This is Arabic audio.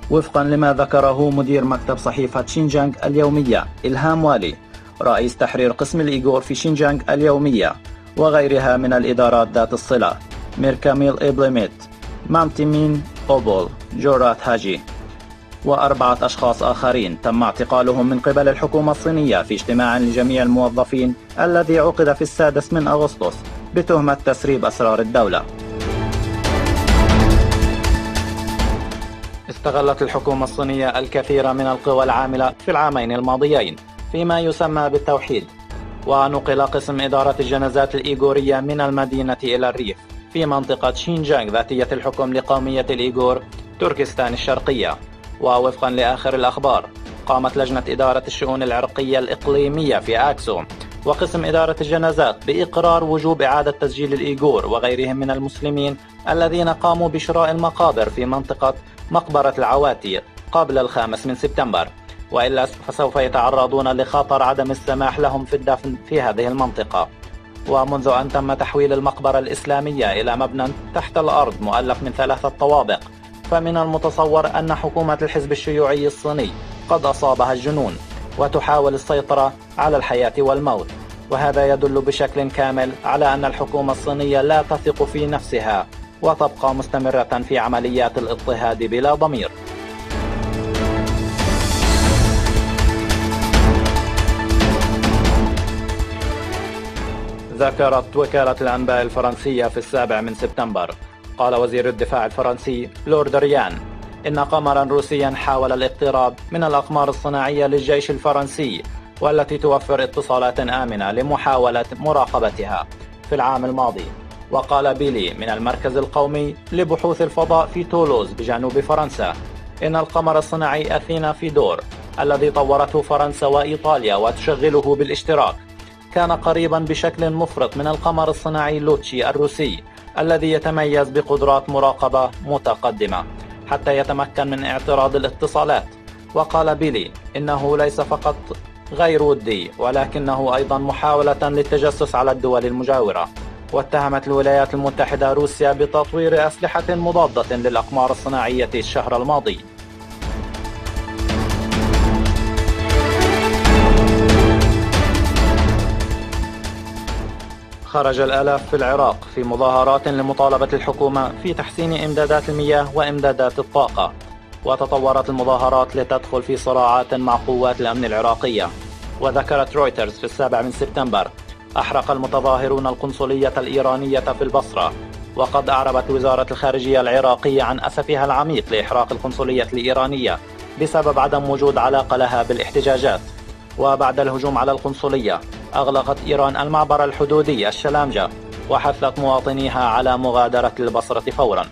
وفقا لما ذكره مدير مكتب صحيفة شينجيانغ اليومية إلهام والي رئيس تحرير قسم الإيغور في شينجيانغ اليومية وغيرها من الإدارات ذات الصلة ميركاميل إبليميت، مامتيمين أوبول، جورات هاجي و4 أشخاص آخرين تم اعتقالهم من قبل الحكومة الصينية في اجتماع لجميع الموظفين الذي عقد في 6 أغسطس بتهمة تسريب أسرار الدولة. استغلت الحكومة الصينية الكثير من القوى العاملة في العامين الماضيين فيما يسمى بالتوحيد، ونقل قسم إدارة الجنازات الإيغورية من المدينة إلى الريف في منطقة شينجيانغ ذاتية الحكم لقومية الإيغور تركستان الشرقية. ووفقا لآخر الأخبار قامت لجنة إدارة الشؤون العرقية الإقليمية في أكسو وقسم إدارة الجنازات بإقرار وجوب إعادة تسجيل الإيغور وغيرهم من المسلمين الذين قاموا بشراء المقابر في منطقة مقبرة العواتي قبل 5 سبتمبر، وإلا فسوف يتعرضون لخطر عدم السماح لهم في الدفن في هذه المنطقة. ومنذ أن تم تحويل المقبرة الإسلامية إلى مبنى تحت الأرض مؤلف من 3 طوابق، فمن المتصور أن حكومة الحزب الشيوعي الصيني قد أصابها الجنون وتحاول السيطرة على الحياة والموت، وهذا يدل بشكل كامل على أن الحكومة الصينية لا تثق في نفسها وتبقى مستمرة في عمليات الاضطهاد بلا ضمير. ذكرت وكالة الأنباء الفرنسية في 7 سبتمبر قال وزير الدفاع الفرنسي لورد ريان إن قمرا روسيا حاول الاقتراب من الأقمار الصناعية للجيش الفرنسي والتي توفر اتصالات آمنة لمحاولة مراقبتها في العام الماضي. وقال بيلي من المركز القومي لبحوث الفضاء في تولوز بجنوب فرنسا إن القمر الصناعي أثينا فيدور الذي طورته فرنسا وإيطاليا وتشغله بالاشتراك كان قريبا بشكل مفرط من القمر الصناعي لوتشي الروسي الذي يتميز بقدرات مراقبة متقدمة حتى يتمكن من اعتراض الاتصالات. وقال بيلي إنه ليس فقط غير ودي ولكنه أيضا محاولة للتجسس على الدول المجاورة. واتهمت الولايات المتحدة روسيا بتطوير أسلحة مضادة للأقمار الصناعية الشهر الماضي. خرج الآلاف في العراق في مظاهرات لمطالبة الحكومة في تحسين إمدادات المياه وإمدادات الطاقة، وتطورت المظاهرات لتدخل في صراعات مع قوات الأمن العراقية. وذكرت رويترز في 7 سبتمبر أحرق المتظاهرون القنصلية الإيرانية في البصرة، وقد أعربت وزارة الخارجية العراقية عن أسفها العميق لإحراق القنصلية الإيرانية بسبب عدم وجود علاقة لها بالاحتجاجات. وبعد الهجوم على القنصلية أغلقت إيران المعبر الحدودي الشلامجة وحثت مواطنيها على مغادرة البصرة فورا.